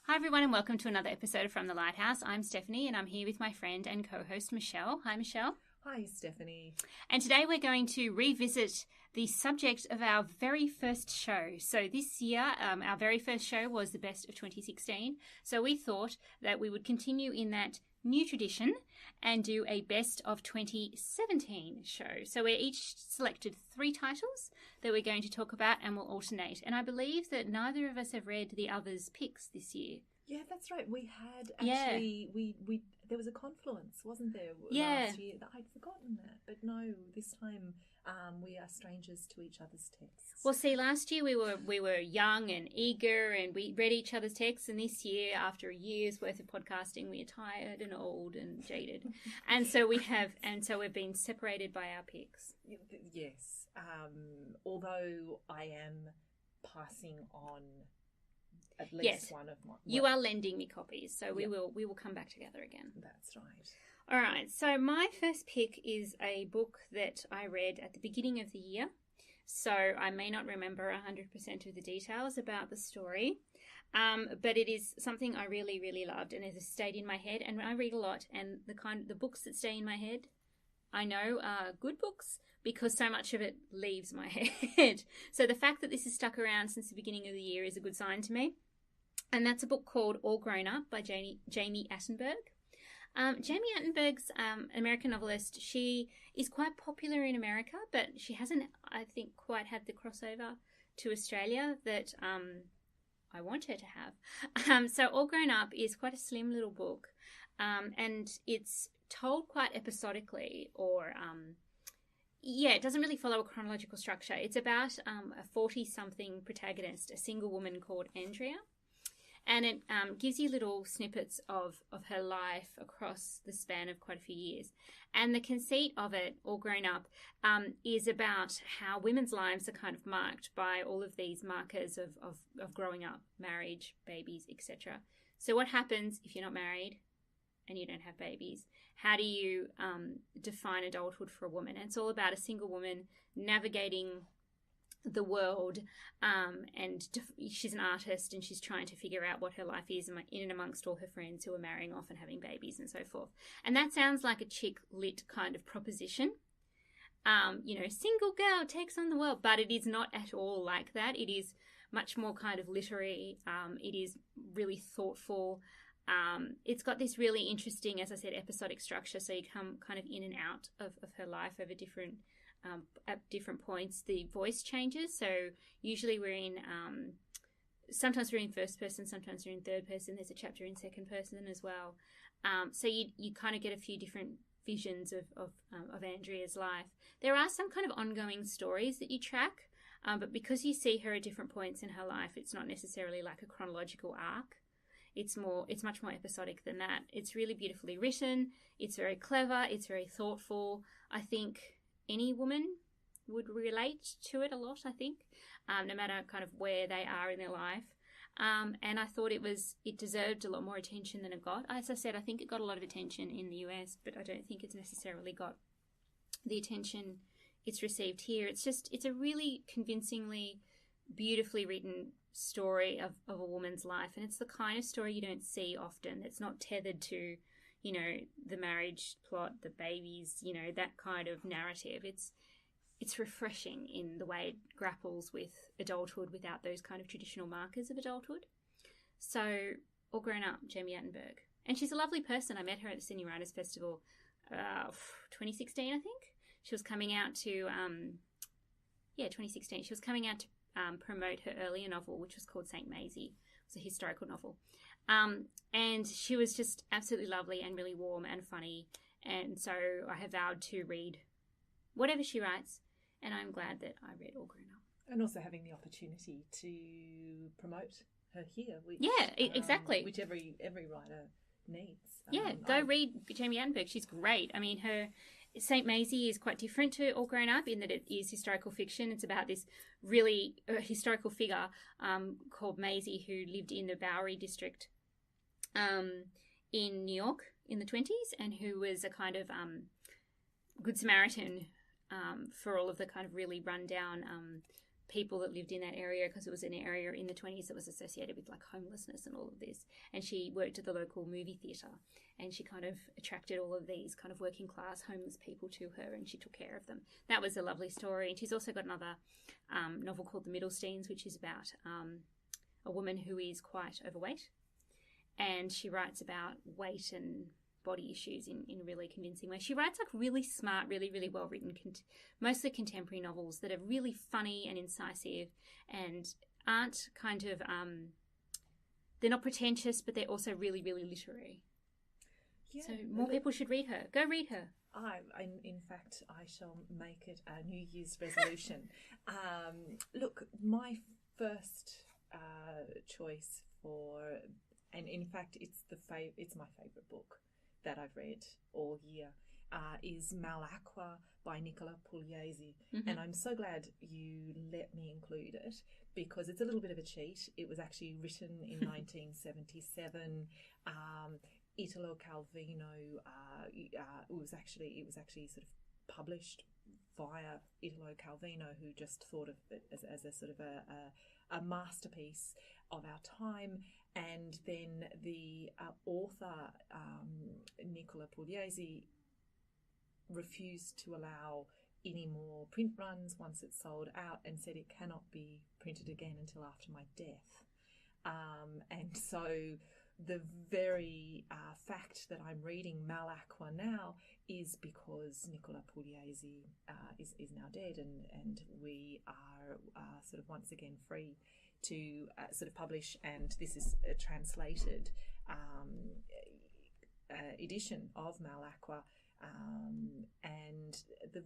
Hi everyone and welcome to another episode From the Lighthouse. I'm Stephanie and I'm here with my friend and co-host Michelle. Hi Michelle. Hi Stephanie. And today we're going to revisit the subject of our very first show. So this year, our very first show was the best of 2016. So we thought that we would continue in that new tradition and do a best of 2017 show. So we each selected 3 titles that we're going to talk about and we'll alternate. And I believe that neither of us have read the other's picks this year. Yeah, that's right. We had actually we there was a confluence, wasn't there? Yeah. Last year. I'd forgotten that, but no, this time we are strangers to each other's texts. Well, see, last year we were young and eager, and we read each other's texts. And this year, after a year's worth of podcasting, we are tired and old and jaded, and so we've been separated by our picks. Yes, although I am passing on at least one of my. You are lending me copies, so we will come back together again. That's right. All right. So my first pick is a book that I read at the beginning of the year. So I may not remember 100% of the details about the story, but it is something I really, really loved, and it has stayed in my head. And I read a lot, and the books that stay in my head, I know are good books because so much of it leaves my head. So the fact that this has stuck around since the beginning of the year is a good sign to me. And that's a book called All Grown Up by Jamie Attenberg. Jamie Attenberg's an American novelist. She is quite popular in America, but she hasn't, I think, quite had the crossover to Australia that I want her to have. So All Grown Up is quite a slim little book, and it's told quite episodically, or it doesn't really follow a chronological structure. It's about a 40-something protagonist, a single woman called Andrea. And it gives you little snippets of her life across the span of quite a few years. And the conceit of it, All Grown Up, is about how women's lives are kind of marked by all of these markers of growing up, marriage, babies, etc. So what happens if you're not married and you don't have babies? How do you define adulthood for a woman? And it's all about a single woman navigating the world, and she's an artist and she's trying to figure out what her life is in and amongst all her friends who are marrying off and having babies and so forth. And that sounds like a chick lit kind of proposition. Single girl takes on the world, but it is not at all like that. It is much more kind of literary. It is really thoughtful. It's got this really interesting, as I said, episodic structure. So you come kind of in and out of her life over different at different points. The voice changes, so usually sometimes we're in first person, sometimes we're in third person. There's a chapter in second person as well. So you kind of get a few different visions of Andrea's life. There are some kind of ongoing stories that you track, but because you see her at different points in her life, it's not necessarily like a chronological arc. It's much more episodic than that. It's really beautifully written. It's very clever. It's very thoughtful. I think any woman would relate to it a lot, I think, no matter kind of where they are in their life. And I thought it deserved a lot more attention than it got. As I said, I think it got a lot of attention in the US, but I don't think it's necessarily got the attention it's received here. It's a really convincingly, beautifully written story of a woman's life. And it's the kind of story you don't see often. It's not tethered to the marriage plot, the babies, that kind of narrative. It's refreshing in the way it grapples with adulthood without those kind of traditional markers of adulthood. So, All Grown Up, Jamie Attenberg. And she's a lovely person. I met her at the Sydney Writers' Festival 2016, I think. She was coming out to, 2016. She was coming out to promote her earlier novel, which was called St. Maisie. It was a historical novel. And she was just absolutely lovely and really warm and funny. And so I have vowed to read whatever she writes, and I'm glad that I read All Grown Up. And also having the opportunity to promote her here. Which, exactly. Which every writer needs. Go read Jamie Attenberg. She's great. I mean, her St. Maisie is quite different to All Grown Up in that it is historical fiction. It's about this really historical figure called Maisie who lived in the Bowery district in New York in the 1920s, and who was a kind of Good Samaritan for all of the kind of really run-down people that lived in that area, because it was an area in the 1920s that was associated with like homelessness and all of this. And she worked at the local movie theatre, and she kind of attracted all of these kind of working class homeless people to her, and she took care of them. That was a lovely story. And she's also got another novel called The Middlesteins, which is about a woman who is quite overweight, and she writes about weight and body issues in a really convincing way. She writes like really smart, really, really well written, mostly contemporary novels that are really funny and incisive and aren't kind of, they're not pretentious, but they're also really, really literary. Yeah, so more people should read her. Go read her. In fact, I shall make it a New Year's resolution. Look, my first choice for, and in fact, it's my favourite book that I've read all year, is Malacqua by Nicola Pugliese. Mm-hmm. And I'm so glad you let me include it, because it's a little bit of a cheat. It was actually written in 1977. Italo Calvino, it was actually sort of published via Italo Calvino, who just thought of it as a sort of a masterpiece of our time. And then the author, Nicola Pugliese, refused to allow any more print runs once it's sold out, and said it cannot be printed again until after my death. And so the very fact that I'm reading Malacqua now is because Nicola Pugliese is now dead, and we are sort of once again free to sort of publish, and this is a translated edition of Malacqua. And the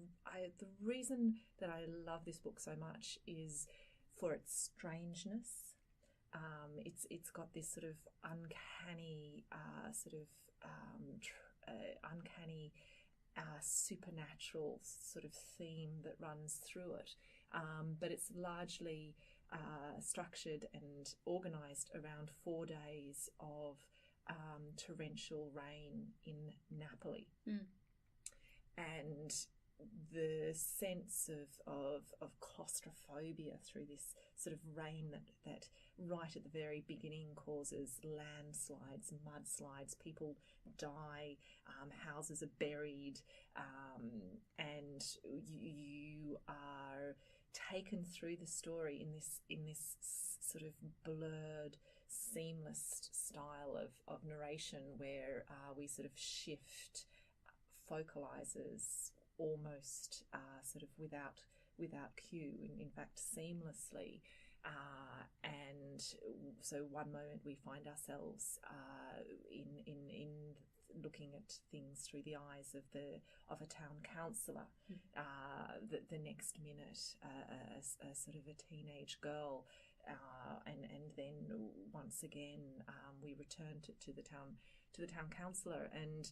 reason that I love this book so much is for its strangeness. It's got this sort of uncanny supernatural sort of theme that runs through it, but it's largely structured and organised around 4 days of torrential rain in Napoli. And the sense of claustrophobia through this sort of rain that right at the very beginning causes landslides, mudslides, people die, houses are buried, and you are taken through the story in this sort of blurred, seamless style of narration, where we sort of shift focalizers almost sort of without cue, in fact seamlessly, and so one moment we find ourselves in looking at things through the eyes of a town councillor. The next minute, a sort of a teenage girl, and then once again we return to the town councillor. And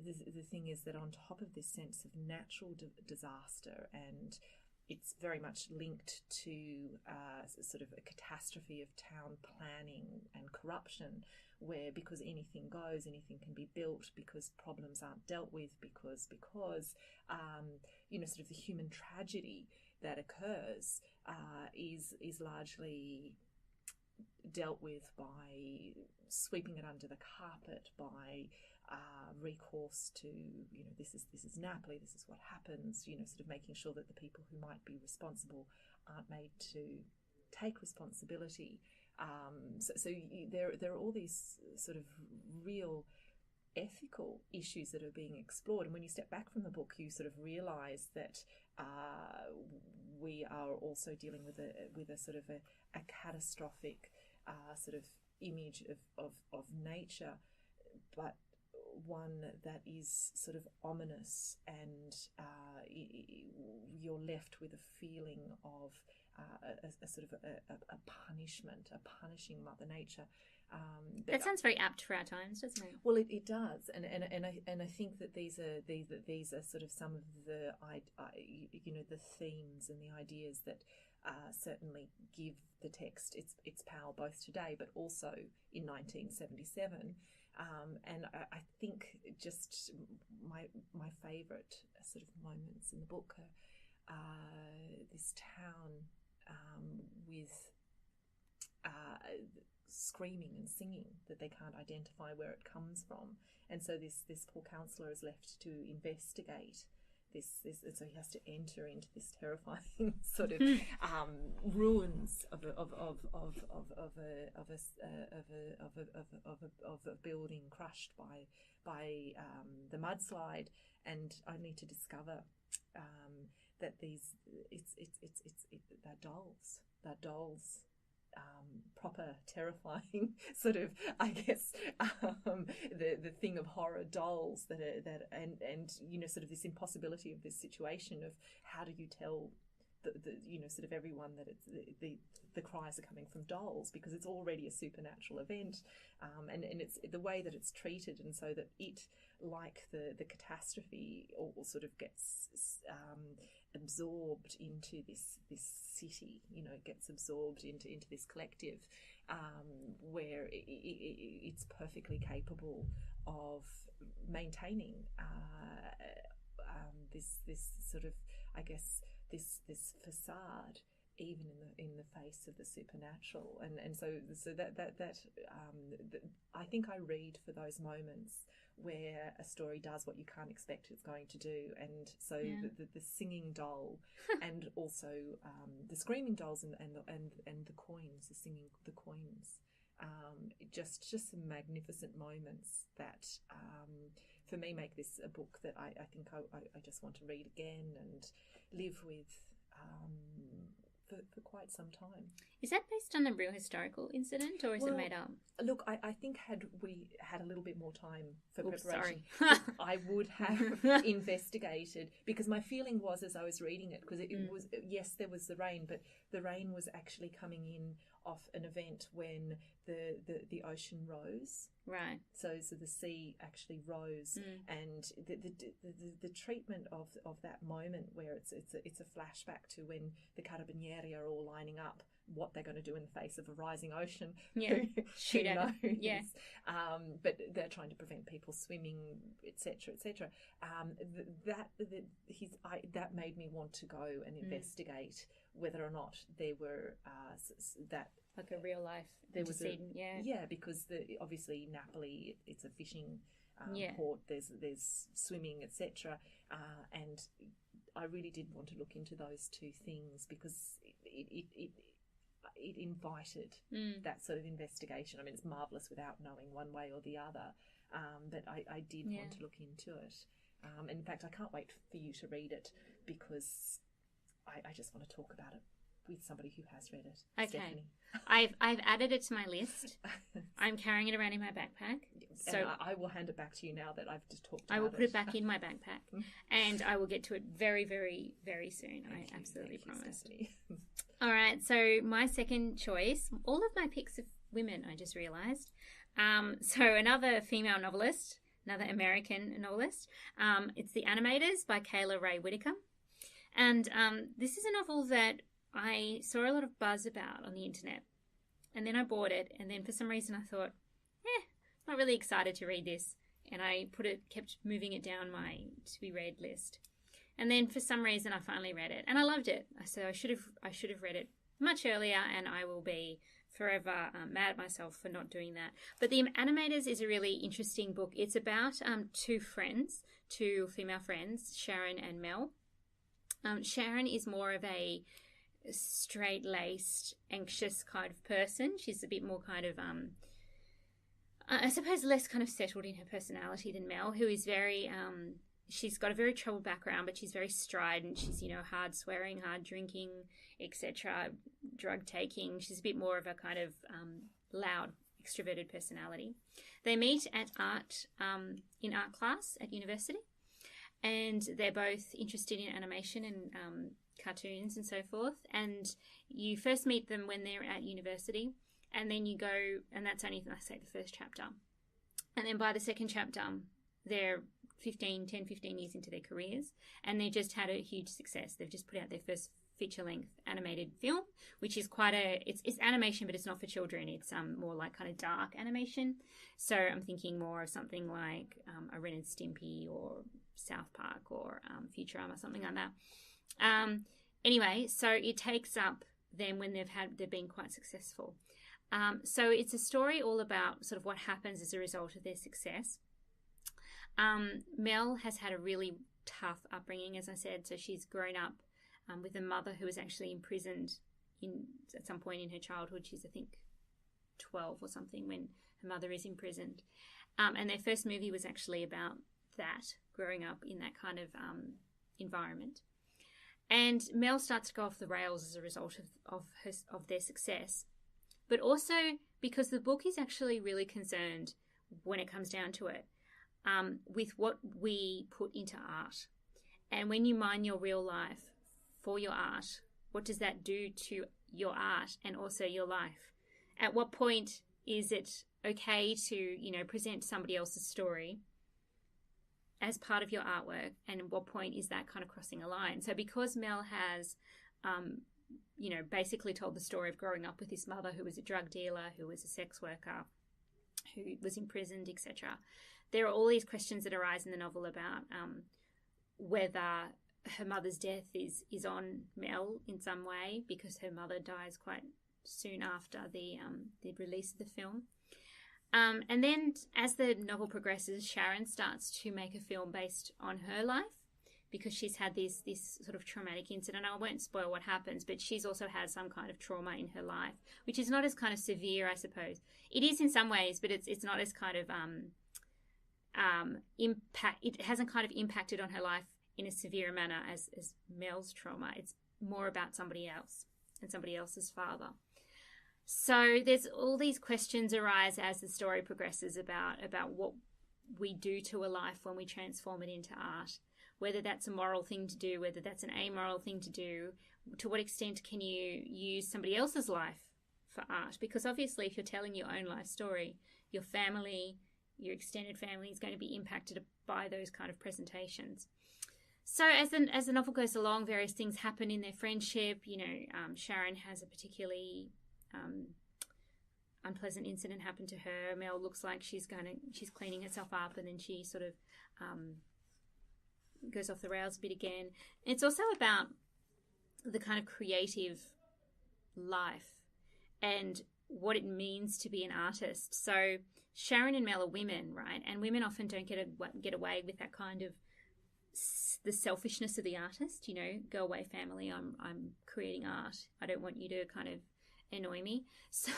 the thing is that on top of this sense of natural disaster, and it's very much linked to sort of a catastrophe of town planning and corruption, where because anything goes, anything can be built, because problems aren't dealt with, because sort of the human tragedy that occurs is largely dealt with by sweeping it under the carpet, by recourse to, this is Napoli, this is what happens, sort of making sure that the people who might be responsible aren't made to take responsibility. There are all these sort of real ethical issues that are being explored, and when you step back from the book, you sort of realise that we are also dealing with a sort of a catastrophic sort of image of nature, but one that is sort of ominous, and you're left with a feeling of a sort of a punishment, a punishing Mother Nature. That sounds very apt for our times, doesn't it? Well, it does, and I think that these are sort of some of the the themes and the ideas that certainly give the text its power both today, but also in 1977. And I think just my favourite sort of moments in the book are this town with screaming and singing that they can't identify where it comes from. And so this poor counsellor is left to investigate this, so he has to enter into this terrifying sort of ruins of a building crushed by the mudslide, and only to discover that they're dolls. Proper terrifying sort of, I guess, the thing of horror dolls and sort of this impossibility of this situation of how do you tell the sort of everyone that it's the cries are coming from dolls, because it's already a supernatural event, and it's the way that it's treated, and so that it, like the catastrophe, all sort of gets absorbed into this city, gets absorbed into this collective, where it's perfectly capable of maintaining this sort of, I guess, this facade, even in the face of the supernatural, and so that I think I read for those moments where a story does what you can't expect it's going to do, and so the singing doll, and also the screaming dolls, and the coins, the singing the coins, just some magnificent moments that for me make this a book that I think I just want to read again and live with for quite some time. Is that based on a real historical incident, or is it made up? Look, I think had we had a little bit more time for preparation, sorry. I would have investigated, because my feeling was, as I was reading it, because it was, yes, there was the rain, but the rain was actually coming in off an event when the ocean rose. Right. So the sea actually rose, and the treatment of that moment where it's a flashback to when the Carabinieri are all lining up what they're going to do in the face of a rising ocean. Yeah, shoot at knows? it. Yeah. But they're trying to prevent people swimming, etc., etc. That made me want to go and investigate whether or not there were that. Like a real life antecedent, because obviously Napoli, it's a fishing port. There's swimming, etc. And I really did want to look into those two things, because it invited that sort of investigation. I mean, it's marvellous without knowing one way or the other, but I did want to look into it. And in fact, I can't wait for you to read it, because I just want to talk about it with somebody who has read it. Okay. Stephanie. I've added it to my list. I'm carrying it around in my backpack. So and I will hand it back to you now that I've just talked about it. I will put it back in my backpack, and I will get to it very, very, very soon. I absolutely promise. All right, so my second choice, all of my picks are women, I just realised. So another female novelist, another American novelist. It's The Animators by Kayla Ray Whitaker. And this is a novel that I saw a lot of buzz about on the internet, and then I bought it, and then for some reason I thought, not really excited to read this, and I kept moving it down my to be read list, and then for some reason I finally read it, and I loved it. So I should have read it much earlier, and I will be forever mad at myself for not doing that. But The Animators is a really interesting book. It's about two female friends, Sharon and Mel. Sharon is more of a straight-laced, anxious kind of person. She's a bit more kind of, I suppose, less kind of settled in her personality than Mel, who is very, she's got a very troubled background, but she's very strident. She's, hard swearing, hard drinking, etc., drug taking. She's a bit more of a kind of loud, extroverted personality. They meet at in art class at university, and they're both interested in animation and cartoons and so forth, and you first meet them when they're at university, and then you go, and that's only, I say, the first chapter, and then by the second chapter they're 10, 15 years into their careers, and they just had a huge success. They've just put out their first feature-length animated film, which is quite it's animation, but it's not for children. It's more like kind of dark animation. So I'm thinking more of something like a Ren and Stimpy or South Park or Futurama, something like that. Anyway, so it takes up them when they've been quite successful. So it's a story all about sort of what happens as a result of their success. Mel has had a really tough upbringing, as I said. So she's grown up with a mother who was actually imprisoned at some point in her childhood. She's, I think, 12 or something when her mother is imprisoned. And their first movie was actually about that, growing up in that kind of environment. And Mel starts to go off the rails as a result of their success. But also because the book is actually really concerned, when it comes down to it, with what we put into art. And when you mine your real life for your art, what does that do to your art and also your life? At what point is it okay to, present somebody else's story as part of your artwork, and at what point is that kind of crossing a line? So because Mel has, basically told the story of growing up with this mother who was a drug dealer, who was a sex worker, who was imprisoned, etc., there are all these questions that arise in the novel about whether her mother's death is on Mel in some way, because her mother dies quite soon after the release of the film. And then as the novel progresses, Sharon starts to make a film based on her life, because she's had this sort of traumatic incident. I won't spoil what happens, but she's also had some kind of trauma in her life, which is not as kind of severe, I suppose. It is in some ways, but it's not as kind of impact. It hasn't kind of impacted on her life in a severe manner as Mel's trauma. It's more about somebody else and somebody else's father. So there's all these questions arise as the story progresses about what we do to a life when we transform it into art, whether that's a moral thing to do, whether that's an amoral thing to do, to what extent can you use somebody else's life for art? Because obviously if you're telling your own life story, your family, your extended family is going to be impacted by those kind of presentations. So as the novel goes along, various things happen in their friendship. Sharon has a particularly unpleasant incident happen to her. Mel looks like she's cleaning herself up, and then she sort of goes off the rails a bit again. It's also about the kind of creative life and what it means to be an artist. So Sharon and Mel are women, right? And women often don't get away with that kind of the selfishness of the artist. Go away, family. I'm creating art. I don't want you to kind of annoy me. So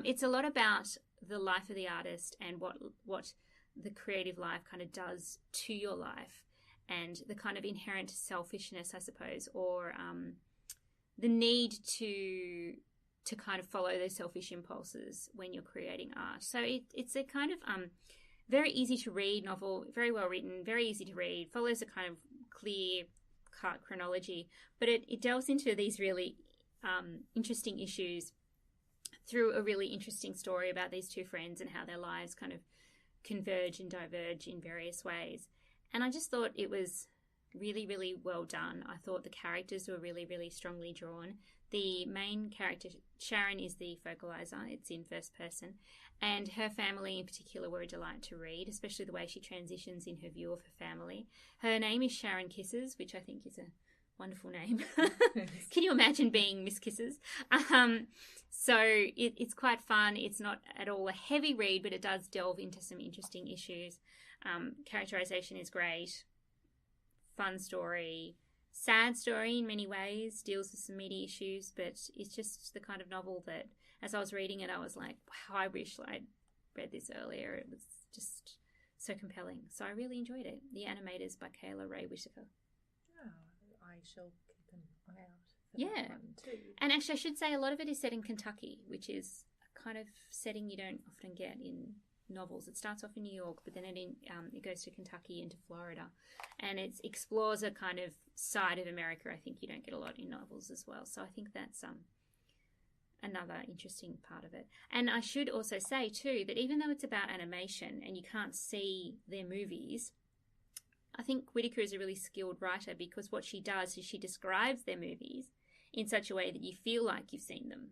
it's a lot about the life of the artist and what the creative life kind of does to your life, and the kind of inherent selfishness, I suppose, or the need to kind of follow those selfish impulses when you're creating art. So it's a kind of very easy to read novel, very well written, very easy to read, follows a kind of clear cut chronology, but it delves into these really interesting issues through a really interesting story about these two friends and how their lives kind of converge and diverge in various ways. And I just thought it was really, really well done. I thought the characters were really, really strongly drawn. The main character, Sharon, is the focalizer. It's in first person. And her family in particular were a delight to read, especially the way she transitions in her view of her family. Her name is Sharon Kisses, which I think is a wonderful name. Can you imagine being Miss Kisses? So it's quite fun. It's not at all a heavy read, but it does delve into some interesting issues. Characterization is great. Fun story. Sad story in many ways. Deals with some meaty issues, but it's just the kind of novel that, as I was reading it, I was like, wow, I wish I'd read this earlier. It was just so compelling. So I really enjoyed it. The Animators by Kayla Ray Whitaker. Oh, I shall keep an eye out for that one too. And actually I should say a lot of it is set in Kentucky, which is a kind of setting you don't often get in novels. It starts off in New York, but then it goes to Kentucky into Florida, and it explores a kind of side of America I think you don't get a lot in novels as well. So I think that's another interesting part of it. And I should also say too that even though it's about animation and you can't see their movies, I think Whitaker is a really skilled writer, because what she does is she describes their movies in such a way that you feel like you've seen them.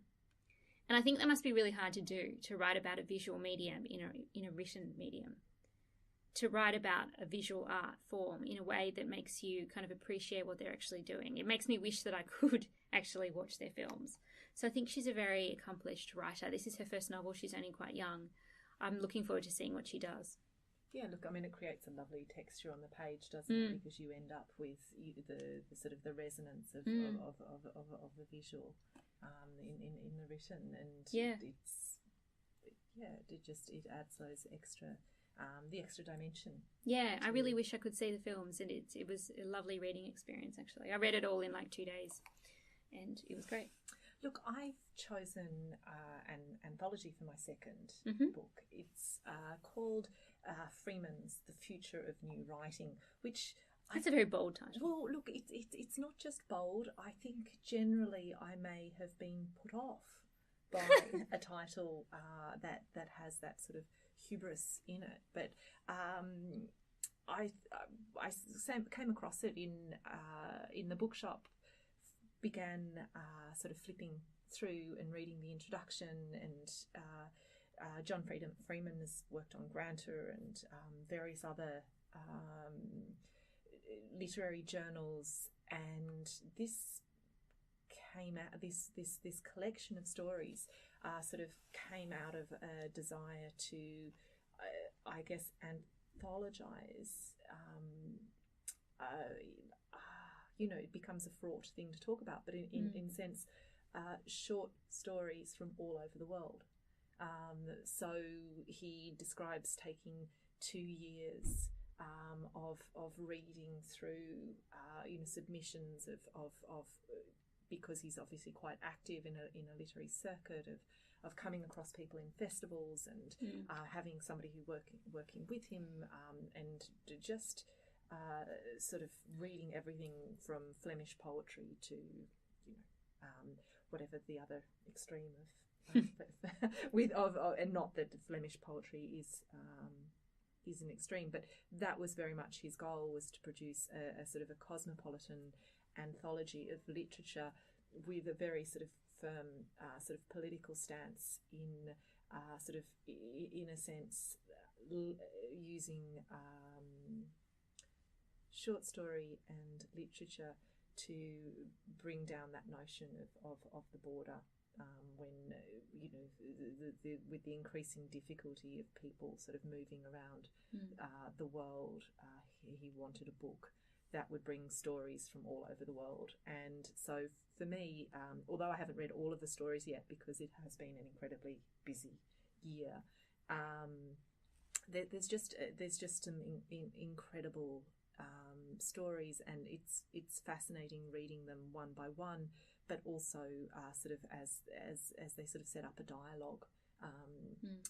And I think that must be really hard to do, to write about a visual medium in a written medium, to write about a visual art form in a way that makes you kind of appreciate what they're actually doing. It makes me wish that I could actually watch their films. So I think she's a very accomplished writer. This is her first novel. She's only quite young. I'm looking forward to seeing what she does. Yeah, look, I mean, it creates a lovely texture on the page, doesn't it? Because you end up with the sort of the resonance of the visual in the written, and it adds those extra the extra dimension. Yeah, I really wish I could see the films, and it was a lovely reading experience. Actually, I read it all in like 2 days, and it was great. Look, I've chosen an anthology for my second book. It's called Freeman's The Future of New Writing, which... That's a very bold title. Well, look, it's not just bold. I think generally I may have been put off by a title that has that sort of hubris in it. But I came across it in the bookshop, began sort of flipping through and reading the introduction, and John Freeman has worked on Granta and various other literary journals, and this came out, this collection of stories sort of came out of a desire to I guess anthologize. It becomes a fraught thing to talk about, but in sense, short stories from all over the world. So he describes taking 2 years of reading through submissions of because he's obviously quite active in a literary circuit, of coming across people in festivals and having somebody who working with him, and just sort of reading everything from Flemish poetry to whatever the other extreme of and not that Flemish poetry is an extreme, but that was very much his goal, was to produce a sort of a cosmopolitan anthology of literature with a very sort of firm sort of political stance in sort of in a sense using short story and literature to bring down that notion of the border, when with the increasing difficulty of people sort of moving around the world, he wanted a book that would bring stories from all over the world. And so for me, although I haven't read all of the stories yet because it has been an incredibly busy year, there's just some incredible stories, and it's fascinating reading them one by one, but also sort of as they sort of set up a dialogue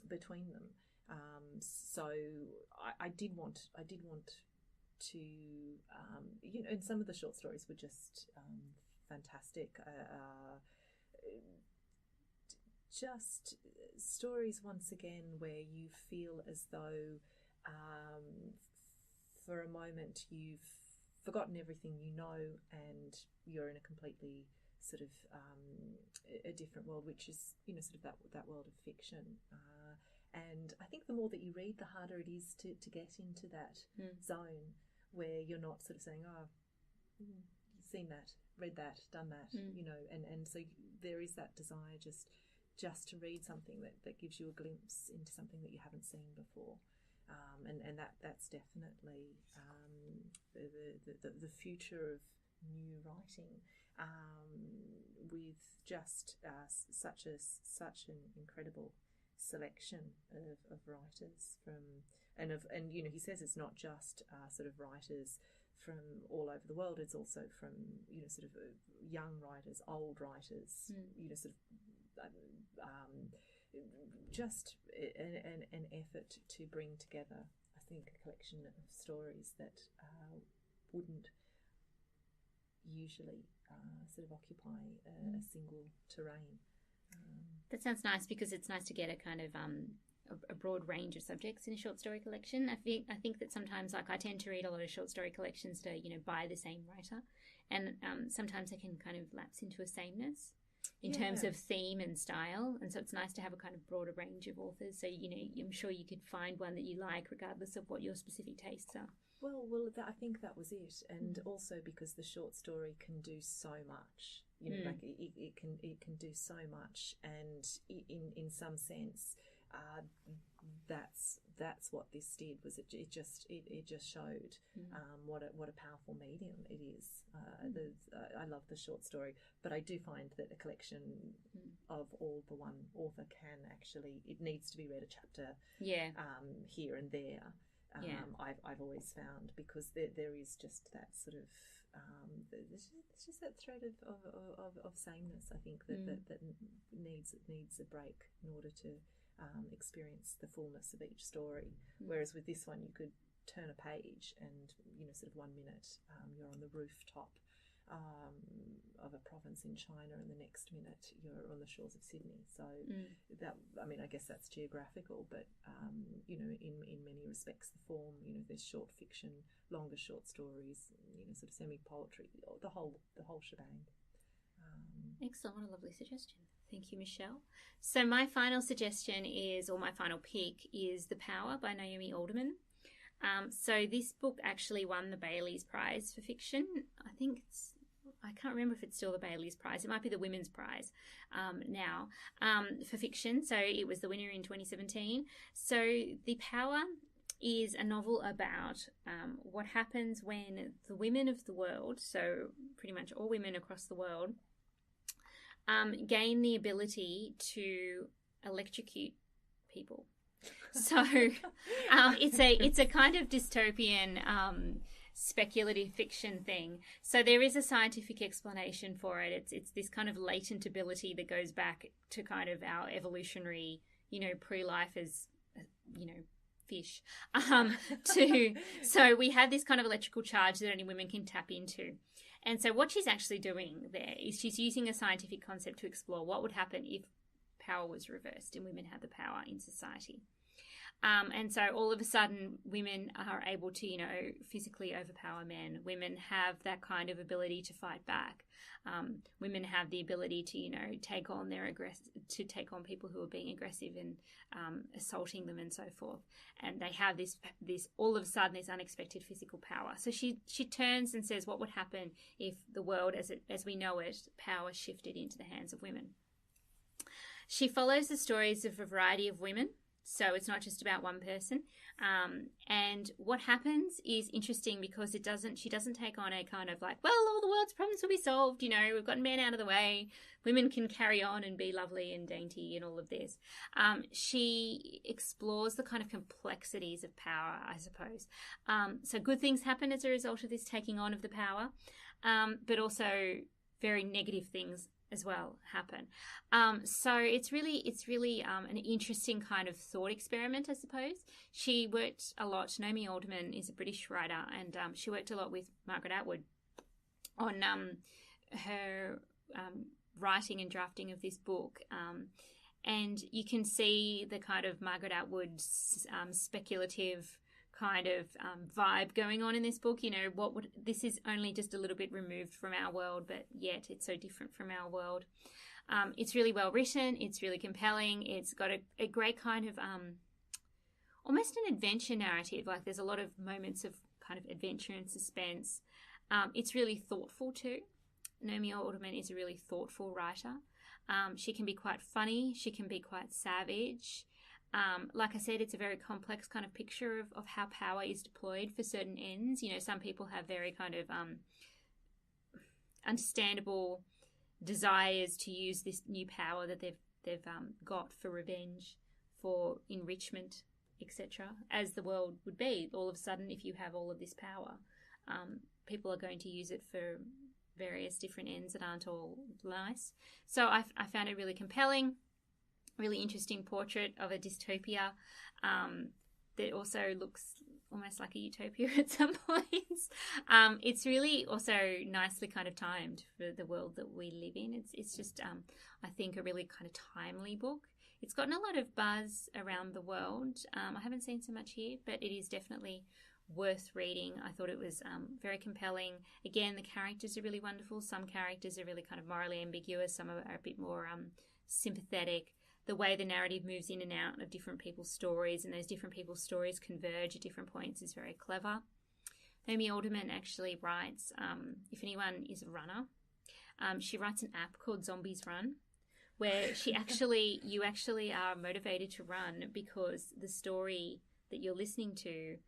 between them. So I did want to and some of the short stories were just fantastic. Just stories once again where you feel as though for a moment you've forgotten everything you know, and you're in a completely sort of a different world, which is sort of that world of fiction. And I think the more that you read, the harder it is to get into that zone where you're not sort of saying, you've seen that, read that, done that, and so there is that desire just to read something that gives you a glimpse into something that you haven't seen before. And that's definitely the future of new writing, with just such an incredible selection of writers and he says it's not just sort of writers from all over the world, it's also from sort of young writers, old writers, sort of just an effort to bring together, I think, a collection of stories that wouldn't usually sort of occupy a single terrain. That sounds nice, because it's nice to get a kind of a broad range of subjects in a short story collection. I think that sometimes, like, I tend to read a lot of short story collections to by the same writer, and sometimes I can kind of lapse into a sameness in terms of theme and style, and so it's nice to have a kind of broader range of authors, so I'm sure you could find one that you like regardless of what your specific tastes are. Well, I think that was it, and also because the short story can do so much You know, like it can do so much, and in some sense, that's what this did. Was it just showed what a powerful medium it is. I love the short story, but I do find that a collection of all the one author can actually, it needs to be read a chapter here and there. I've always found, because there is just that sort of there's just that thread of sameness. I think that needs a break in order to experience the fullness of each story. Whereas with this one, you could turn a page and, you know, sort of 1 minute you're on the rooftop of a province in China, and the next minute you're on the shores of Sydney. So that, I mean, I guess that's geographical, but you know, in many respects, the form, you know, there's short fiction, longer short stories, you know, sort of semi-poetry, the whole shebang. Excellent. What a lovely suggestion. Thank you, Michelle. So my final suggestion is, or my final pick is The Power by Naomi Alderman. So this book actually won the Bailey's Prize for fiction. I can't remember if it's still the Bailey's Prize. It might be the Women's Prize now for fiction. So it was the winner in 2017. So The Power is a novel about what happens when the women of the world, so pretty much all women across the world, gain the ability to electrocute people. So it's a kind of dystopian speculative fiction thing. So there is a scientific explanation for it. It's this kind of latent ability that goes back to kind of our evolutionary, you know, pre-life as, you know, fish. So we have this kind of electrical charge that only women can tap into. And so what she's actually doing there is she's using a scientific concept to explore what would happen if power was reversed and women had the power in society. And so all of a sudden, women are able to, you know, physically overpower men. Women have that kind of ability to fight back. Women have the ability to, you know, take on people who are being aggressive and assaulting them and so forth. And they have this all of a sudden this unexpected physical power. So she turns and says, what would happen if the world, as we know it, power shifted into the hands of women? She follows the stories of a variety of women. So it's not just about one person. And what happens is interesting because she doesn't take on a kind of like, well, all the world's problems will be solved. You know, we've got men out of the way. Women can carry on and be lovely and dainty and all of this. She explores the kind of complexities of power, I suppose. So good things happen as a result of this taking on of the power, but also very negative things as well happen. So it's really an interesting kind of thought experiment, I suppose. She worked a lot. Naomi Alderman is a British writer, and she worked a lot with Margaret Atwood on her writing and drafting of this book. And you can see the kind of Margaret Atwood's speculative kind of vibe going on in this book. You know, this is only just a little bit removed from our world, but yet it's so different from our world. It's really well written. It's really compelling. It's got a great kind of almost an adventure narrative. Like there's a lot of moments of kind of adventure and suspense. It's really thoughtful too. Naomi Alderman is a really thoughtful writer. She can be quite funny. She can be quite savage. Like I said, it's a very complex kind of picture of how power is deployed for certain ends. You know, some people have very kind of understandable desires to use this new power that they've got for revenge, for enrichment, etc. As the world would be, all of a sudden, if you have all of this power, people are going to use it for various different ends that aren't all nice. So I found it really compelling. Really interesting portrait of a dystopia that also looks almost like a utopia at some points. It's really also nicely kind of timed for the world that we live in. It's just, I think, a really kind of timely book. It's gotten a lot of buzz around the world. I haven't seen so much here, but it is definitely worth reading. I thought it was very compelling. Again, the characters are really wonderful. Some characters are really kind of morally ambiguous. Some are a bit more sympathetic. The way the narrative moves in and out of different people's stories and those different people's stories converge at different points is very clever. Naomi Alderman actually writes, if anyone is a runner, She writes an app called Zombies Run, where you actually are motivated to run because the story that you're listening to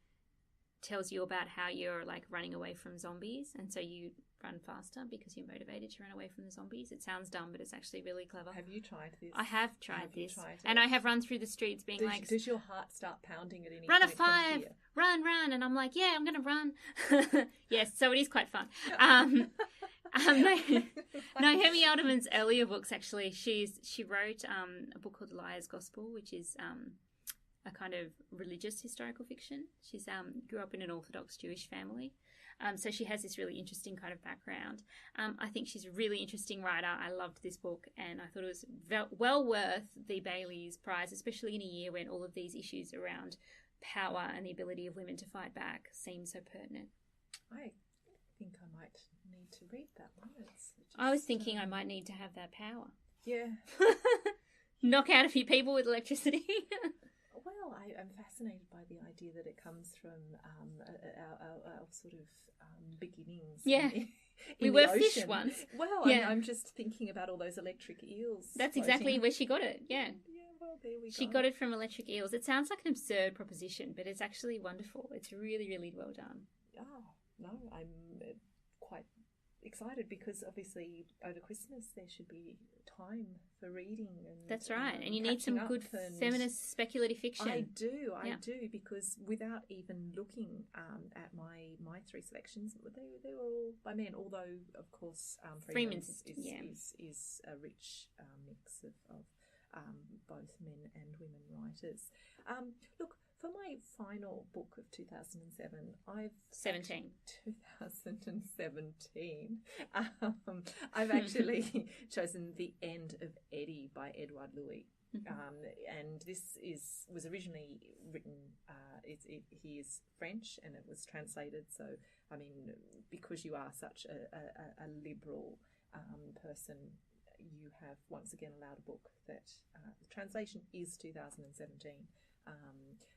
tells you about how you're like running away from zombies, and so you run faster because you're motivated to run away from the zombies. It sounds dumb, but it's actually really clever. Have you tried this? I have tried this, and I have run through the streets being does your heart start pounding at any run point? A 5, run, and I'm like, yeah, I'm going to run. Yes, so it is quite fun. Naomi Alderman's earlier books, actually, she wrote a book called Liar's Gospel, which is a kind of religious historical fiction. She's grew up in an Orthodox Jewish family. So she has this really interesting kind of background. I think she's a really interesting writer. I loved this book, and I thought it was well worth the Bailey's Prize, especially in a year when all of these issues around power and the ability of women to fight back seem so pertinent. I think I might need to read that one. I was thinking I might need to have that power. Yeah. Knock out a few people with electricity. Well, I'm fascinated by the idea that it comes from our sort of beginnings. Yeah. We were fish once. Well, yeah. I'm just thinking about all those electric eels. That's floating. Exactly where she got it, yeah. Yeah, well, there we go. She got it from electric eels. It sounds like an absurd proposition, but it's actually wonderful. It's really, really well done. Oh, no, I'm quite excited because obviously over Christmas there should be time for reading. And that's right, and you need some good feminist speculative fiction. I do, because without even looking at my 3 selections, they were all by men. Although of course Freeman's is a rich mix of both men and women writers. Look. For my final book of 2007, I've 2017. I've actually chosen The End of Eddie by Edouard Louis, and this was originally written. He is French, and it was translated. So, I mean, because you are such a liberal person, you have once again allowed a book that the translation is 2017.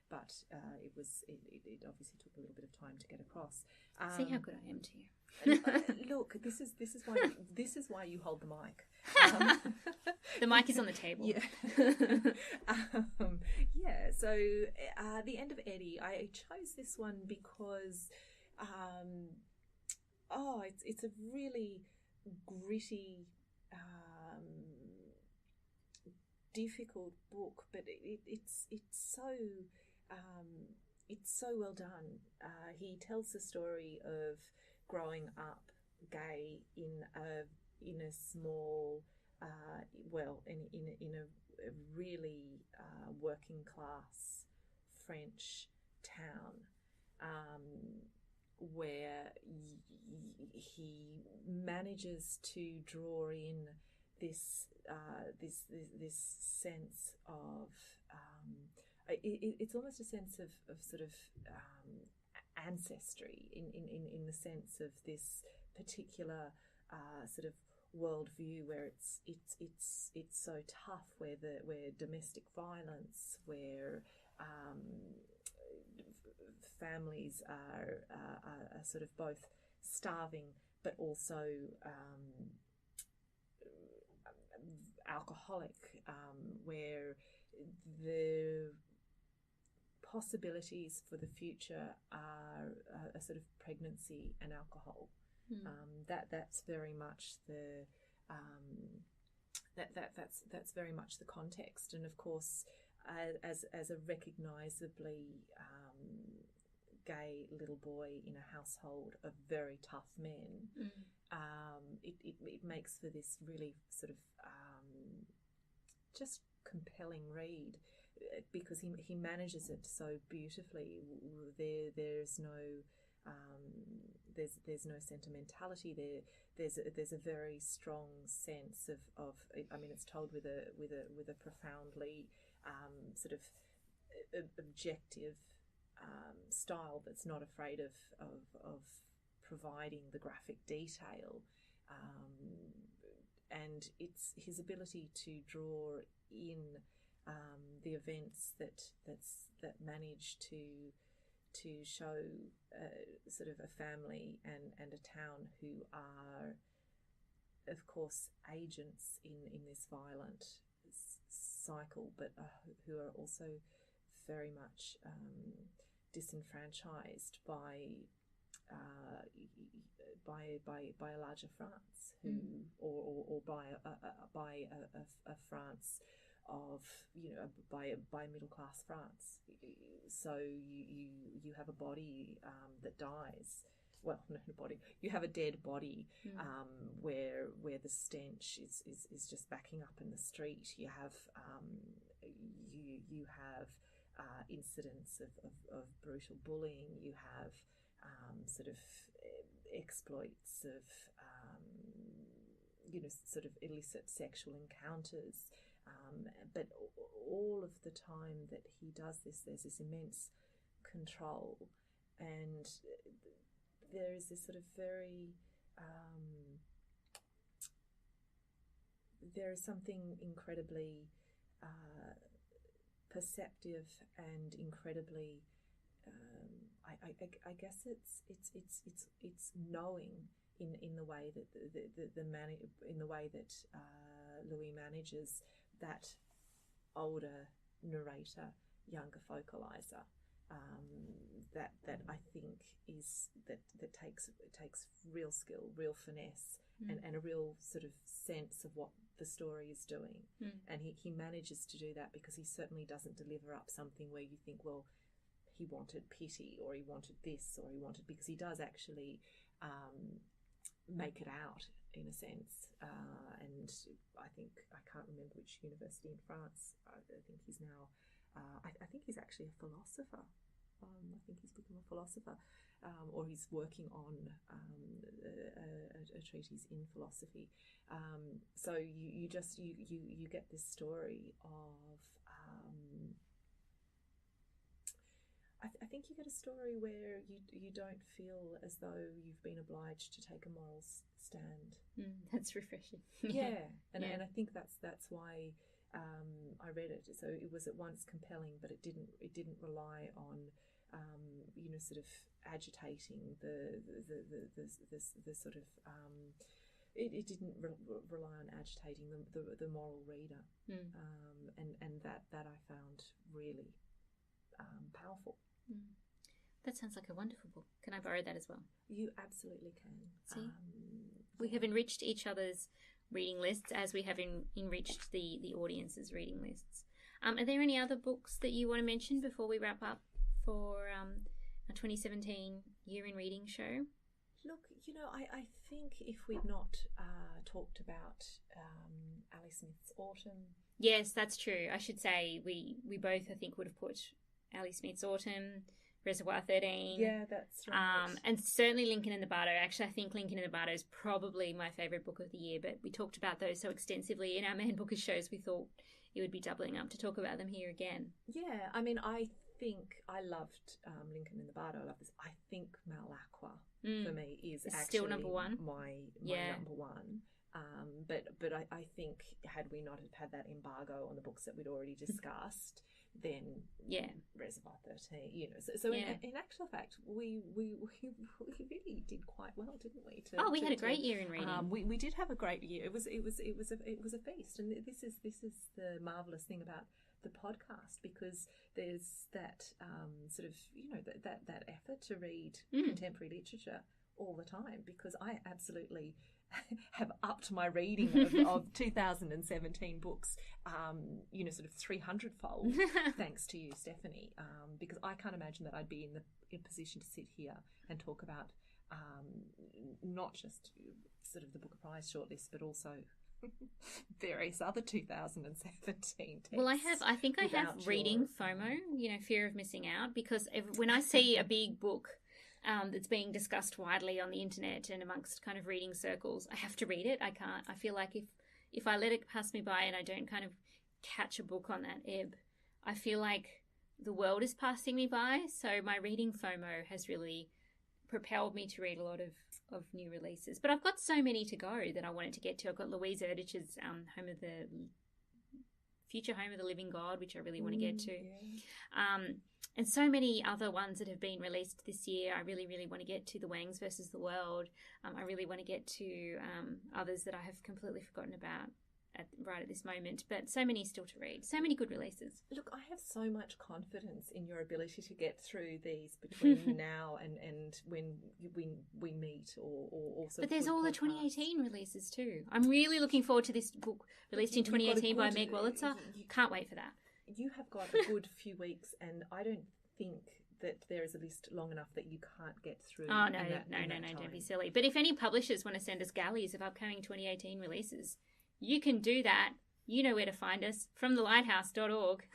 But it obviously took a little bit of time to get across. See how good I am to you. Look, this is why you hold the mic. The mic is on the table. Yeah. So The End of Eddie. I chose this one because it's a really gritty. Difficult book, but it's so well done. He tells the story of growing up gay in a small, in a really working class French town, where he manages to draw in this sense of it's almost a sense of sort of ancestry in the sense of this particular sort of worldview where it's so tough, where domestic violence, where families are sort of both starving but also alcoholic, where the possibilities for the future are a sort of pregnancy and alcohol. That's very much the that's very much the context, and of course, as a recognisably gay little boy in a household of very tough men, it makes for this really sort of just compelling read, because he manages it so beautifully. There's no sentimentality there. There's a very strong sense of I mean, it's told with a profoundly sort of objective style that's not afraid of providing the graphic detail, and it's his ability to draw in the events that manage to show sort of a family and a town who are of course, agents in this violent cycle, but who are also very much disenfranchised by a larger France, who or by a France of, you know, by middle class France. So you have a body that dies. Well, not a body. You have a dead body where the stench is just backing up in the street. You have you have incidents of brutal bullying. You have sort of exploits of sort of illicit sexual encounters. But all of the time that he does this, there's this immense control, and there is this sort of very there is something incredibly perceptive and incredibly I guess it's knowing in the way that in the way that Louis manages that older narrator, younger focalizer. That I think is that takes real skill, real finesse, and a real sort of sense of what the story is doing. And he manages to do that, because he certainly doesn't deliver up something where you think, well, he wanted pity, or he wanted this, or he wanted, because he does actually make it out in a sense. And I think, I can't remember which university in France. I think he's now. I think he's actually a philosopher. I think he's become a philosopher, or he's working on a treatise in philosophy. So you get this story of. I think you get a story where you don't feel as though you've been obliged to take a moral stand. That's refreshing. Yeah, and I think that's why. I read it, so it was at once compelling, but it didn't rely on sort of agitating the sort of it didn't rely on agitating the moral reader, and that I found really powerful. That sounds like a wonderful book. Can I borrow that as well? You absolutely can. See, we have enriched each other's reading lists as we have enriched the audience's reading lists. Are there any other books that you want to mention before we wrap up for our 2017 Year in Reading show? Look, I think if we'd not talked about Ali Smith's Autumn. Yes, that's true. I should say we both, I think, would have put Ali Smith's Autumn, Reservoir 13. Yeah, that's right. And certainly Lincoln and the Bardo. Actually, I think Lincoln and the Bardo is probably my favourite book of the year, but we talked about those so extensively in our Man Bookers shows, we thought it would be doubling up to talk about them here again. Yeah, I mean, I think I loved Lincoln and the Bardo. I love this. I think Malacqua for me is it's actually still number one. My number one. But I think had we not had that embargo on the books that we'd already discussed, then Reservoir 13, So in actual fact, we really did quite well, didn't we? We had a great year in reading. We did have a great year. It was a feast, and this is the marvelous thing about the podcast, because there's that sort of that effort to read contemporary literature all the time, because I absolutely have upped my reading of 2017 books, sort of 300-fold, thanks to you, Stephanie, because I can't imagine that I'd be in a position to sit here and talk about not just sort of the Booker Prize shortlist, but also various other 2017 texts. Well, I think I have reading FOMO, fear of missing out, because when I see a big book that's being discussed widely on the internet and amongst kind of reading circles, I have to read it. I can't. I feel like if I let it pass me by and I don't kind of catch a book on that ebb, I feel like the world is passing me by. So my reading FOMO has really propelled me to read a lot of new releases. But I've got so many to go that I wanted to get to. I've got Louise Erdrich's Future Home of the Living God, which I really want to get to. And so many other ones that have been released this year. I really, really want to get to The Wangs versus the World. I really want to get to others that I have completely forgotten about right at this moment. But so many still to read. So many good releases. Look, I have so much confidence in your ability to get through these between now and when we meet or also. But there's all the 2018 releases too. I'm really looking forward to this book released in 2018 by Meg Wolitzer. Can't wait for that. You have got a good few weeks, and I don't think that there is a list long enough that you can't get through. Oh, no, don't be silly. But if any publishers want to send us galleys of upcoming 2018 releases, you can do that. You know where to find us, from thelighthouse.org.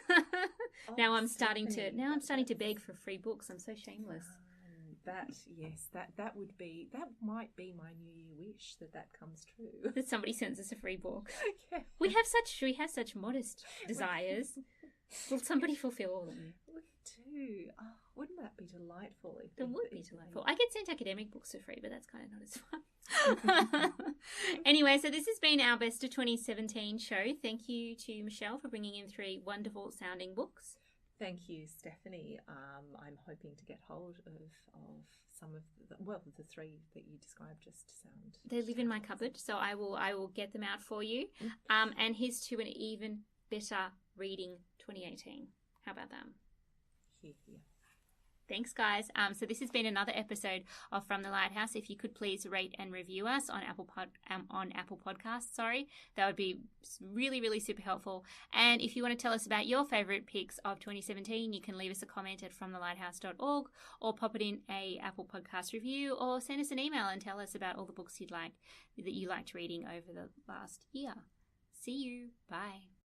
Now I'm starting to beg for free books. I'm so shameless. That might be my New Year wish that comes true. That somebody sends us a free book. Yeah. We have such modest desires. Will somebody fulfill all of them? We do. Oh, wouldn't that be delightful? It would be delightful. I get sent academic books for free, but that's kind of not as fun. Anyway, so this has been our Best of 2017 show. Thank you to Michelle for bringing in 3 wonderful sounding books. Thank you, Stephanie. I'm hoping to get hold of some of the 3 that you described just sound. They live in my cupboard, so I will get them out for you. And here's to an even better reading 2018. How about that? Here. Thanks, guys. So this has been another episode of From the Lighthouse. If you could please rate and review us on Apple Podcasts, that would be really, really super helpful. And if you want to tell us about your favourite picks of 2017, you can leave us a comment at fromthelighthouse.org, or pop it in a Apple Podcast review, or send us an email and tell us about all the books that you liked reading over the last year. See you. Bye.